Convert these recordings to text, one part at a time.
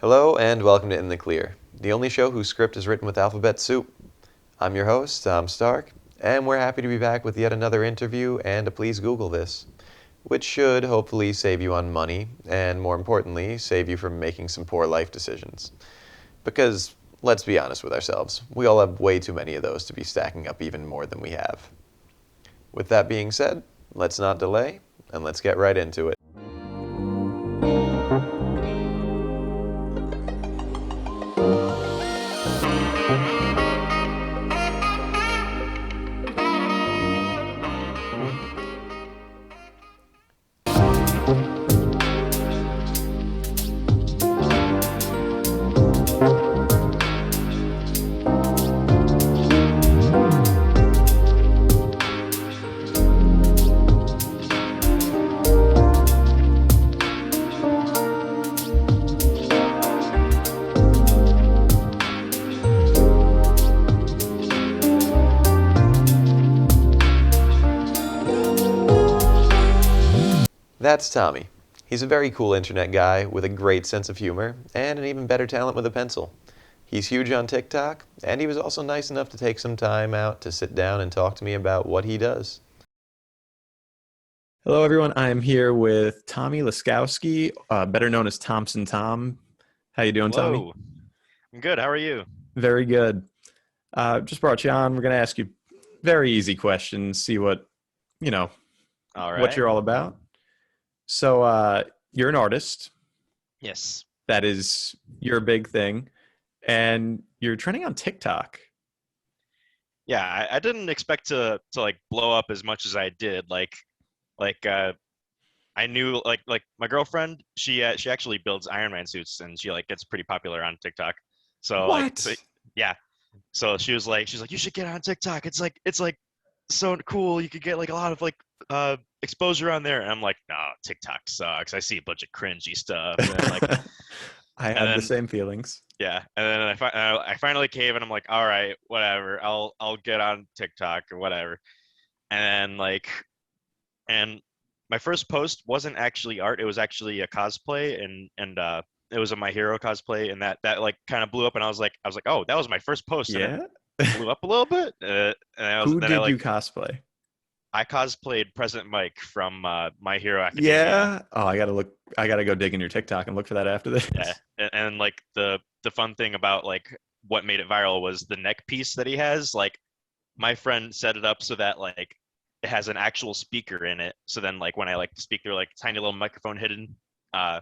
Hello and welcome to In the Clear, the only show whose script is written with alphabet soup. I'm your host, Tom Stark, and we're happy to be back with yet another interview and a Please Google This, which should hopefully save you on money and, more importantly, save you from making some poor life decisions. Because, let's be honest with ourselves, we all have way too many of those to be stacking up even more than we have. With that being said, let's not delay, and let's get right into it. That's Tommy. He's a very cool internet guy with a great sense of humor and an even better talent with a pencil. He's huge on TikTok, and he was also nice enough to take some time out to sit down and talk to me about what he does. Hello, everyone. I'm here with Tommy Laskowski, better known as Thompson Tom. How you doing, Tommy? Hello. I'm good. How are you? Very good. Just brought you on. We're going to ask you very easy questions, see you know, All what right. you're all about. So, you're an artist. Yes. That is your big thing, and you're trending on TikTok. Yeah, I didn't expect to like blow up as much as I did. Like I knew like my girlfriend, she actually builds Iron Man suits and she like gets pretty popular on TikTok. So What? yeah. So she's like you should get on TikTok. It's like so cool. You could get like a lot of like exposure on there. And I'm like, no, TikTok sucks. I see a bunch of cringy stuff. I And have the then same feelings. Yeah, and then I finally cave, and I'm like, all right, whatever. I'll get on TikTok or whatever. And like, and my first post wasn't actually art; it was actually a cosplay, and it was a My Hero cosplay, and that like kind of blew up, and I was like, oh, that was my first post, and it Yeah? blew up a little bit. And I was Who then I did like you cosplay? I cosplayed President Mike from My Hero Academia. Yeah. Oh, I gotta go dig in your TikTok and look for that after Yeah, this. and like the fun thing about like what made it viral was the neck piece that he has. Like my friend set it up so that like it has an actual speaker in it. So then like when I like speak through like tiny little microphone hidden, uh,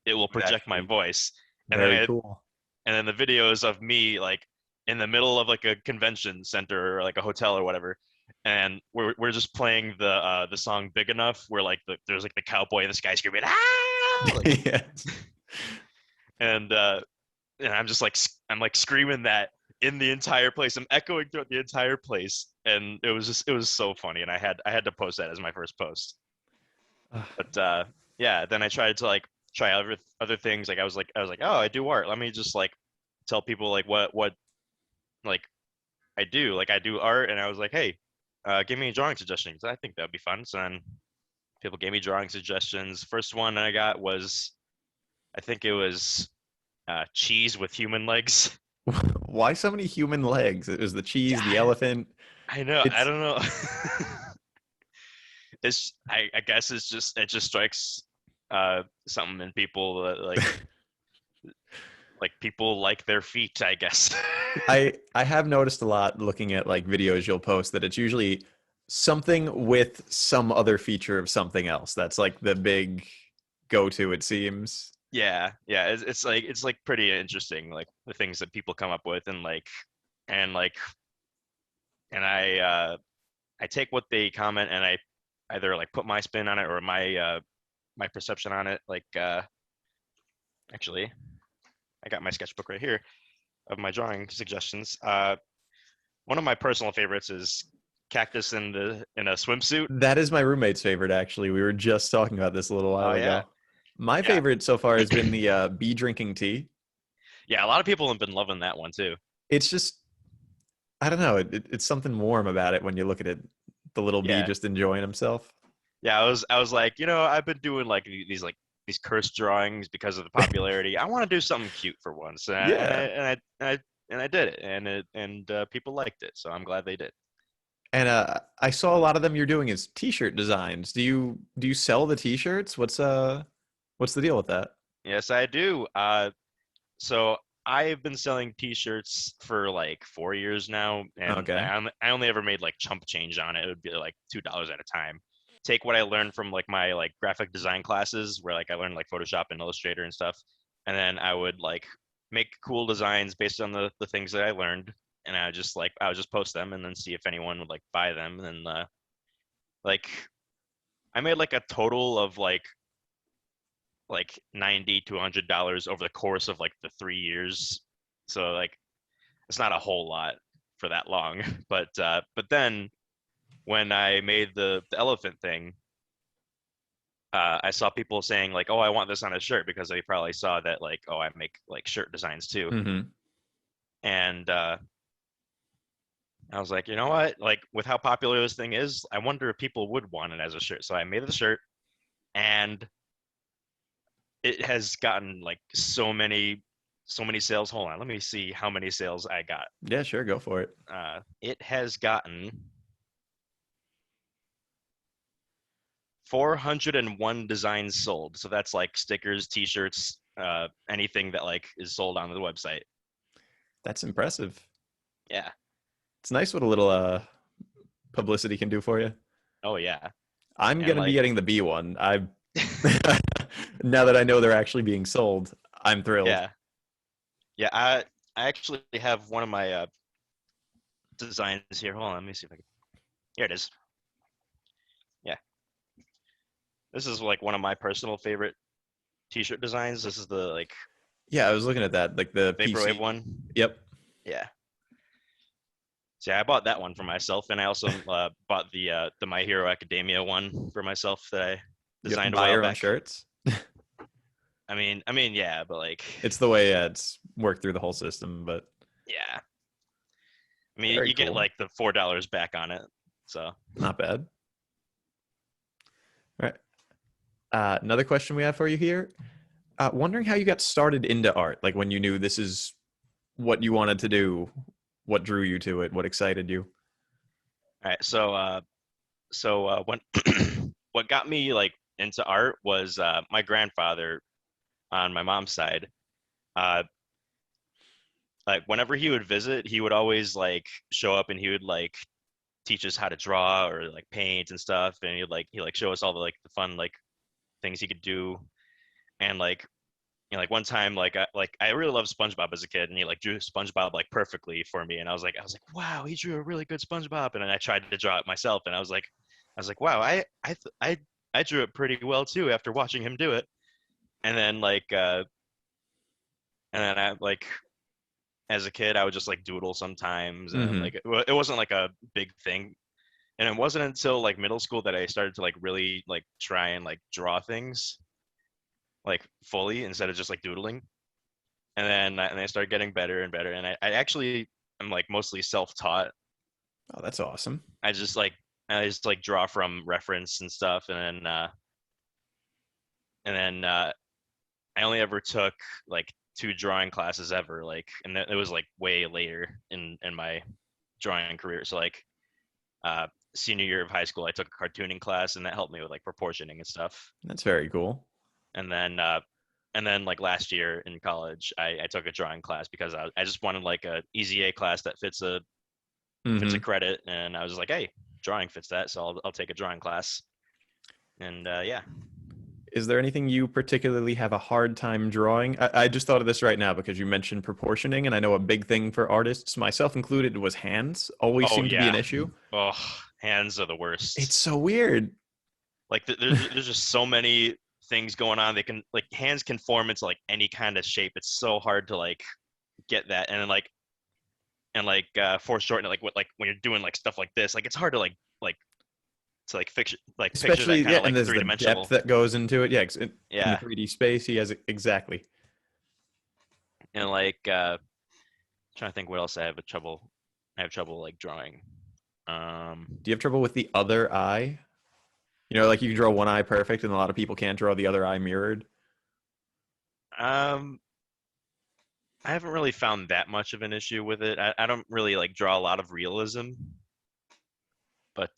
it will Would project my actually voice. And then very I cool. and then the videos of me like in the middle of like a convention center or like a hotel or whatever. And we're just playing the song Big Enough where like there's like the cowboy in the sky screaming ah like Yes. and I'm just like I'm like screaming that in the entire place. I'm echoing throughout the entire place, and it was so funny. And I had to post that as my first post. But yeah, then I tried to like try other things. Like I was like, oh, I do art. Let me just like tell people like what like I do. Like I do art, and I was like, hey, give me drawing suggestions. I think that'd be fun. So then people gave me drawing suggestions. First one I got was I think it was cheese with human legs. Why so many human legs? It was the cheese, the Yeah, elephant. I know. I It's don't know. I guess it just strikes something in people that like people like their feet, I guess. I have noticed a lot looking at like videos you'll post that it's usually something with some other feature of something else. That's like the big go-to, it seems. Yeah, yeah. It's like pretty interesting, like the things that people come up with and like and I take what they comment and I either like put my spin on it or my perception on it. Like actually I got my sketchbook right here of my drawing suggestions. One of my personal favorites is cactus in a swimsuit. That is my roommate's favorite, actually. We were just talking about this a little Oh while yeah, ago. My yeah, favorite so far has been the bee drinking tea. yeah. A lot of people have been loving that one too. It's just, I don't know, it's something warm about it when you look at it. The little bee Yeah, just enjoying himself. yeah. I was like, I've been doing like these like these curse drawings because of the popularity. I want to do something cute for once, Yeah. and I did it, and people liked it, so I'm glad they did. And I saw a lot of them you're doing is T-shirt designs. Do you sell the T-shirts? What's the deal with that? Yes, I do. So I've been selling T-shirts for like 4 years now, and Okay. I only ever made like chump change on it. It would be like $2 at a time. Take what I learned from like my like graphic design classes, where like I learned like Photoshop and Illustrator and stuff, and then I would like make cool designs based on the things that I learned, and I would just post them and then see if anyone would like buy them, and like I made like a total of like 90 to $100 over the course of like the 3 years. So like it's not a whole lot for that long. But then when I made the elephant thing, I saw people saying like, "Oh, I want this on a shirt," because they probably saw that like, "Oh, I make like shirt designs too." Mm-hmm. And I was like, you know what? Like with how popular this thing is, I wonder if people would want it as a shirt. So I made the shirt, and it has gotten like so many sales. Hold on, let me see how many sales I got. Yeah, sure, go for it. It has gotten 401 designs sold. So that's like stickers, t-shirts, anything that like is sold on the website. That's impressive. Yeah. It's nice what a little publicity can do for you. Oh yeah. I'm And gonna be like getting the B one. I now that I know they're actually being sold, I'm thrilled. yeah. Yeah, I actually have one of my designs here. Hold on, let me see if I can. Here it is. Yeah. This is like one of my personal favorite t-shirt designs. This is the like Yeah, I was looking at that, like the vaporwave PC. one. Yep. Yeah. So yeah, I bought that one for myself, and I also bought the My Hero Academia one for myself that I You have to designed a buy while your own back. shirts. Yeah, but like, It's the way it's worked through the whole system, but yeah, I mean, very you get cool. like the $4 back on it. So, Not bad. All right. Another question we have for you here. Wondering how you got started into art, like when you knew this is what you wanted to do, what drew you to it, what excited you. all right, when what got me like into art was my grandfather on my mom's side. Uh, like whenever he would visit, he would always like show up and he would like teach us how to draw or like paint and stuff, and he like show us all the fun like things he could do, and like like one time like I really loved SpongeBob as a kid, and he like drew SpongeBob like perfectly for me, and I was like, wow, he drew a really good SpongeBob, and then I tried to draw it myself, and I was like, wow, I drew it pretty well too after watching him do it, and then and then I like as a kid I would just like doodle sometimes, and Mm-hmm. like it wasn't like a big thing, and it wasn't until like middle school that I started to like really like try and like draw things like fully instead of just like doodling. And I started getting better and better. And I actually am like mostly self-taught. Oh, that's awesome. I just like I just like draw from reference and stuff, and then I only ever took like two drawing classes ever, like, and it was like way later in my drawing career. So like uh, senior year of high school, I took a cartooning class, and that helped me with like proportioning and stuff. That's very cool. And then like last year in college, I took a drawing class because I just wanted like a easy A class that fits a Mm-hmm. credit, and I was like, hey, drawing fits that, so I'll take a drawing class. And yeah. Is there anything you particularly have a hard time drawing? I just thought of this right now because you mentioned proportioning, and I know a big thing for artists, myself included, was hands. Always Oh seemed to be an yeah. issue. Oh, hands are the It's worst. so weird. Like there's just so many things going on. They can like hands can form into like any kind of shape. It's so hard to like get that, and then like foreshorten it like what like when you're doing like stuff like this, like it's hard to like to like picture that Especially, kind yeah, of and like there's three the depth dimensional. that goes into it. Yeah, in the Yeah, 3D space, he has exactly. and trying to think what else I have trouble like drawing. Um, Do you have trouble with the other eye? You know, like you can draw one eye perfect, and a lot of people can't draw the other eye mirrored. Um, I haven't really found that much of an issue with it. I don't really like draw a lot of realism, but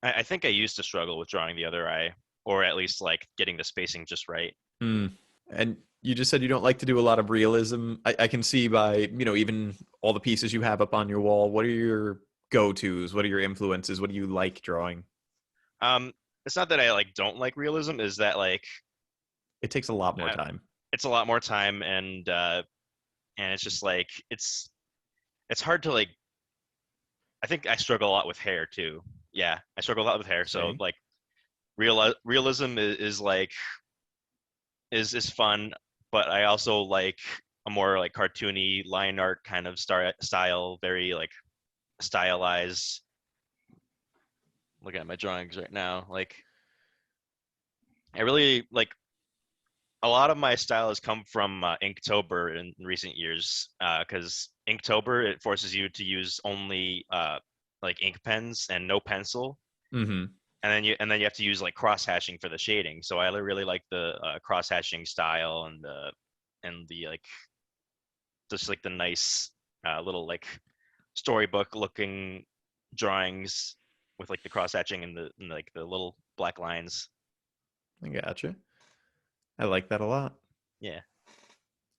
I think I used to struggle with drawing the other eye, or at least like getting the spacing just right. Hmm. And you just said you don't like to do a lot of realism. I can see by, even all the pieces you have up on your wall. What are your go-tos? What are your influences? What do you like drawing? Um, it's not that I like don't like realism, is that like It takes a lot more uh, time. it's a lot more time and it's just like it's hard to like I think I struggle a lot with hair too. Yeah, I struggle a lot with hair. So Same. like realism is like is fun, but I also like a more like cartoony line art kind of style, very like stylized. Looking at my drawings right now, like I really like a lot of my style has come from Inktober in recent years because Inktober it forces you to use only like ink pens and no pencil, Mm-hmm. and then you have to use like cross hatching for the shading. So I really like the cross hatching style and the like just like the nice little like storybook looking drawings with like the cross hatching and like the little black lines. I gotcha. I like that a lot. Yeah.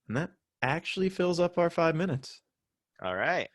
And that actually fills up our 5 minutes. All right.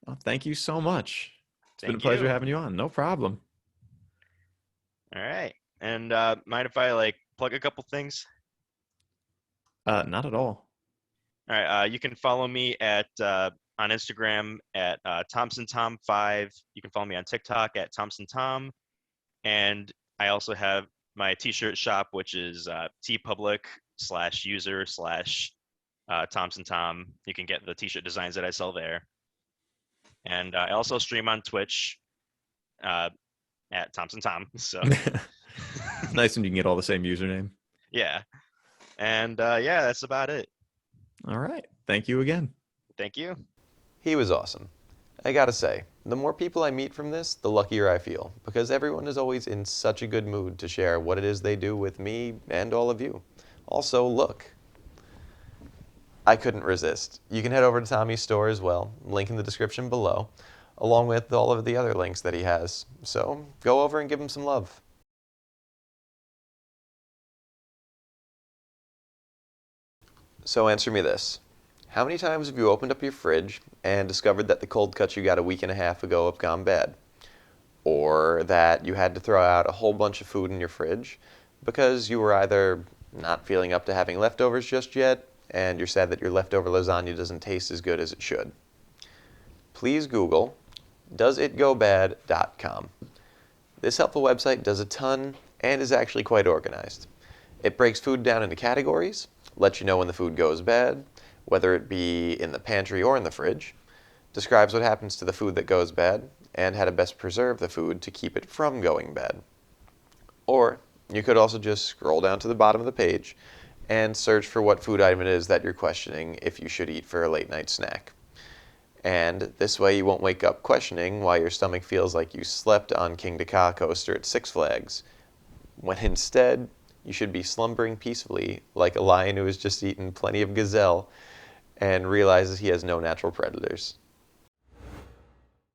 Well, thank you so much. It's been a Thank pleasure you. having you on. No problem. All right. And mind if I like plug a couple things? Not at all. All right. You can follow me at on Instagram at Thompson Tom 5. You can follow me on TikTok at Thompson Tom, and I also have my T-shirt shop, which is tpublic/user/ Thompson Tom. You can get the T-shirt designs that I sell there, and I also stream on Twitch uh, at Thompson Tom. So It's nice when you can get all the same username. yeah, and yeah, that's about it. All right. Thank you again. Thank you. He was awesome. I gotta say, the more people I meet from this, the luckier I feel, because everyone is always in such a good mood to share what it is they do with me and all of you. Also, look. I couldn't resist. You can head over to Tommy's store as well, link in the description below, along with all of the other links that he has. So, go over and give him some love. So answer me this. How many times have you opened up your fridge and discovered that the cold cuts you got a week and a half ago have gone bad? Or that you had to throw out a whole bunch of food in your fridge because you were either not feeling up to having leftovers just yet, and you're sad that your leftover lasagna doesn't taste as good as it should? Please Google doesitgobad.com. This helpful website does a ton and is actually quite organized. It breaks food down into categories, lets you know when the food goes bad, whether it be in the pantry or in the fridge, describes what happens to the food that goes bad, and how to best preserve the food to keep it from going bad. Or you could also just scroll down to the bottom of the page and search for what food item it is that you're questioning if you should eat for a late night snack. And this way you won't wake up questioning why your stomach feels like you slept on King Ka coaster at Six Flags, when instead you should be slumbering peacefully like a lion who has just eaten plenty of gazelle and realizes he has no natural predators.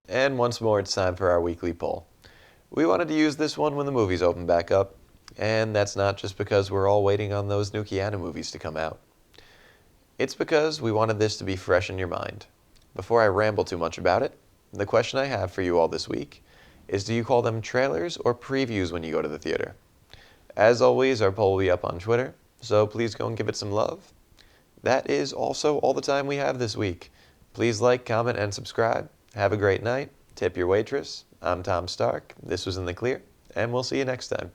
And once more, it's time for our weekly poll. We wanted to use this one when the movies open back up, and that's not just because we're all waiting on those new Keanu movies to come out. It's because we wanted this to be fresh in your mind. Before I ramble too much about it, the question I have for you all this week is, do you call them trailers or previews when you go to the theater? As always, our poll will be up on Twitter, so please go and give it some love. That is also all the time we have this week. Please like, comment, and subscribe. Have a great night. Tip your waitress. I'm Tom Stark. This was In the Clear, and we'll see you next time.